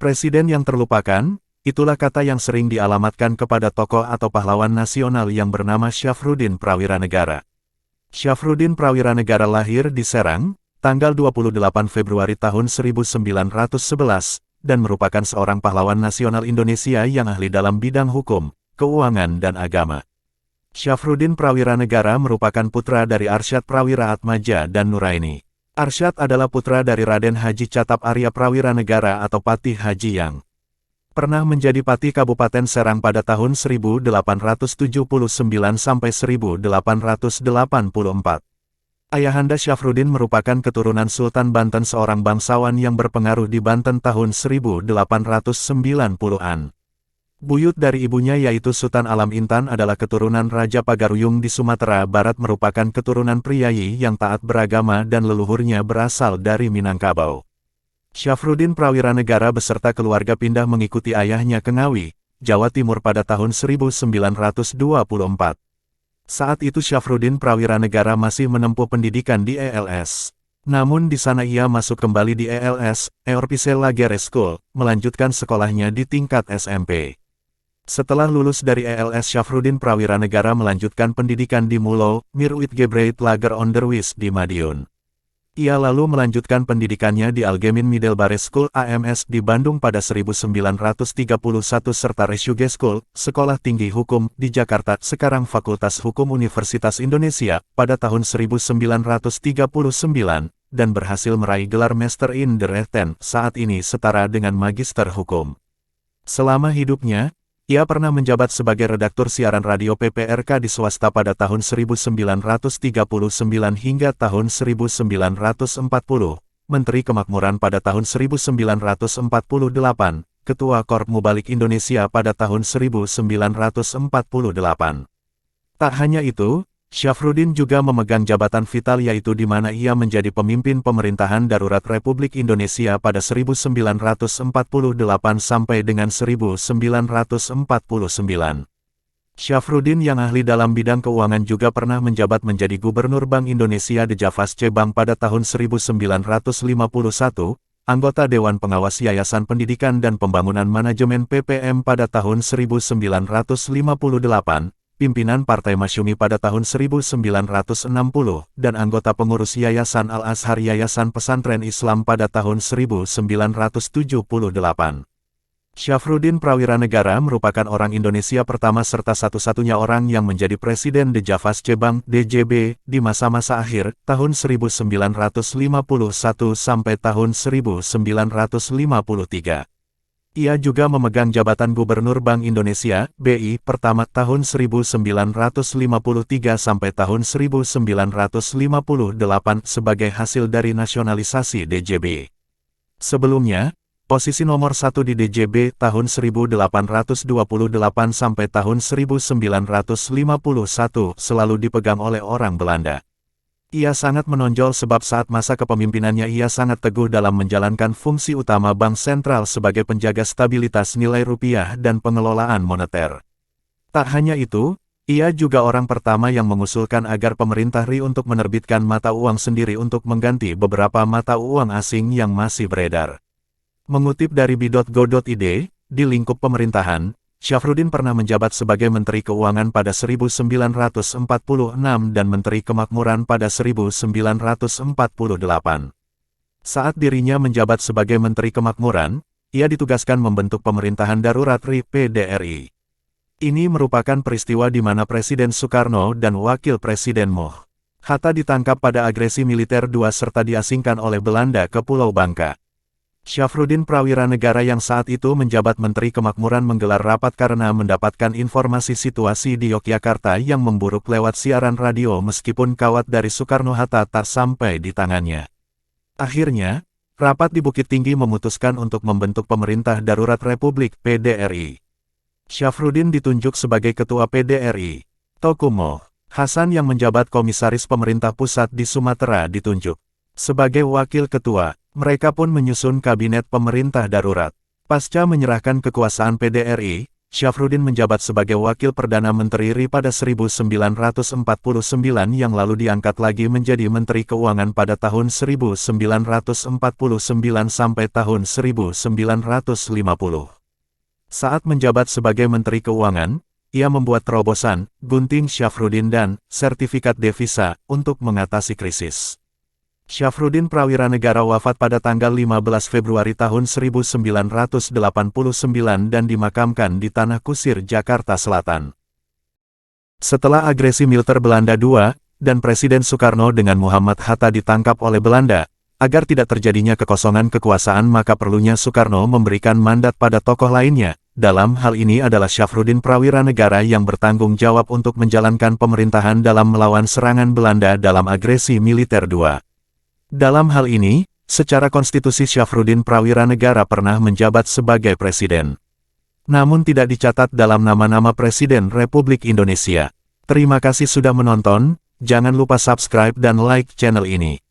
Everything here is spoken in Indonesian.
Presiden yang terlupakan, itulah kata yang sering dialamatkan kepada tokoh atau pahlawan nasional yang bernama Syafruddin Prawiranegara. Syafruddin Prawiranegara lahir di Serang, tanggal 28 Februari tahun 1911, dan merupakan seorang pahlawan nasional Indonesia yang ahli dalam bidang hukum, keuangan dan agama. Syafruddin Prawiranegara merupakan putra dari Arsyad Prawira Atmaja dan Nuraini. Arsyad adalah putra dari Raden Haji Catap Arya Prawiranegara atau Patih Haji yang pernah menjadi Patih Kabupaten Serang pada tahun 1879 sampai 1884. Ayahanda Syafruddin merupakan keturunan Sultan Banten, seorang bangsawan yang berpengaruh di Banten tahun 1890-an. Buyut dari ibunya yaitu Sultan Alam Intan adalah keturunan Raja Pagaruyung di Sumatera Barat, merupakan keturunan priayi yang taat beragama dan leluhurnya berasal dari Minangkabau. Syafruddin Prawiranegara beserta keluarga pindah mengikuti ayahnya ke Ngawi, Jawa Timur pada tahun 1924. Saat itu Syafruddin Prawiranegara masih menempuh pendidikan di ELS. Namun di sana ia masuk kembali di ELS, Eorpise Lagere School, melanjutkan sekolahnya di tingkat SMP. Setelah lulus dari ELS, Syafruddin Prawiranegara melanjutkan pendidikan di Mulo, Mirwit Gebreid Lager Onderwijs di Madiun. Ia lalu melanjutkan pendidikannya di Algemeen Middelbare School AMS di Bandung pada 1931 serta Resuge School, Sekolah Tinggi Hukum, di Jakarta, sekarang Fakultas Hukum Universitas Indonesia, pada tahun 1939, dan berhasil meraih gelar Master in the Rechten, saat ini setara dengan Magister Hukum. Selama hidupnya, ia pernah menjabat sebagai redaktur siaran radio PPRK di swasta pada tahun 1939 hingga tahun 1940, Menteri Kemakmuran pada tahun 1948, Ketua Korp Mubalik Indonesia pada tahun 1948. Tak hanya itu, Syafruddin juga memegang jabatan vital yaitu di mana ia menjadi pemimpin pemerintahan darurat Republik Indonesia pada 1948 sampai dengan 1949. Syafruddin yang ahli dalam bidang keuangan juga pernah menjabat menjadi Gubernur Bank Indonesia de Javasche Bank pada tahun 1951, anggota Dewan Pengawas Yayasan Pendidikan dan Pembangunan Manajemen PPM pada tahun 1958, pimpinan Partai Masyumi pada tahun 1960, dan anggota pengurus Yayasan Al-Azhar Yayasan Pesantren Islam pada tahun 1978. Syafruddin Prawiranegara merupakan orang Indonesia pertama serta satu-satunya orang yang menjadi Presiden de Javasche Bank (DJB) di masa-masa akhir, tahun 1951 sampai tahun 1953. Ia juga memegang jabatan Gubernur Bank Indonesia (BI) pertama tahun 1953 sampai tahun 1958 sebagai hasil dari nasionalisasi DJB. Sebelumnya, posisi nomor 1 di DJB tahun 1828 sampai tahun 1951 selalu dipegang oleh orang Belanda. Ia sangat menonjol sebab saat masa kepemimpinannya ia sangat teguh dalam menjalankan fungsi utama bank sentral sebagai penjaga stabilitas nilai rupiah dan pengelolaan moneter. Tak hanya itu, ia juga orang pertama yang mengusulkan agar pemerintah RI untuk menerbitkan mata uang sendiri untuk mengganti beberapa mata uang asing yang masih beredar. Mengutip dari bi.go.id, di lingkup pemerintahan, Syafruddin pernah menjabat sebagai Menteri Keuangan pada 1946 dan Menteri Kemakmuran pada 1948. Saat dirinya menjabat sebagai Menteri Kemakmuran, ia ditugaskan membentuk pemerintahan darurat RI PDRI. Ini merupakan peristiwa di mana Presiden Soekarno dan Wakil Presiden Moh Hatta ditangkap pada agresi militer II serta diasingkan oleh Belanda ke Pulau Bangka. Syafruddin Prawiranegara yang saat itu menjabat Menteri Kemakmuran menggelar rapat karena mendapatkan informasi situasi di Yogyakarta yang memburuk lewat siaran radio meskipun kawat dari Soekarno-Hatta tak sampai di tangannya. Akhirnya, rapat di Bukit Tinggi memutuskan untuk membentuk Pemerintah Darurat Republik PDRI. Syafruddin ditunjuk sebagai Ketua PDRI. Tokumo Hasan yang menjabat Komisaris Pemerintah Pusat di Sumatera ditunjuk sebagai Wakil Ketua. Mereka pun menyusun Kabinet Pemerintah Darurat. Pasca menyerahkan kekuasaan PDRI, Syafruddin menjabat sebagai Wakil Perdana Menteri RI pada 1949 yang lalu diangkat lagi menjadi Menteri Keuangan pada tahun 1949 sampai tahun 1950. Saat menjabat sebagai Menteri Keuangan, ia membuat terobosan, gunting Syafruddin dan sertifikat devisa untuk mengatasi krisis. Syafruddin Prawiranegara wafat pada tanggal 15 Februari tahun 1989 dan dimakamkan di Tanah Kusir, Jakarta Selatan. Setelah agresi militer Belanda II, dan Presiden Soekarno dengan Muhammad Hatta ditangkap oleh Belanda, agar tidak terjadinya kekosongan kekuasaan maka perlunya Soekarno memberikan mandat pada tokoh lainnya. Dalam hal ini adalah Syafruddin Prawiranegara yang bertanggung jawab untuk menjalankan pemerintahan dalam melawan serangan Belanda dalam agresi militer II. Dalam hal ini, secara konstitusi Syafruddin Prawiranegara pernah menjabat sebagai presiden. Namun tidak dicatat dalam nama-nama Presiden Republik Indonesia. Terima kasih sudah menonton, jangan lupa subscribe dan like channel ini.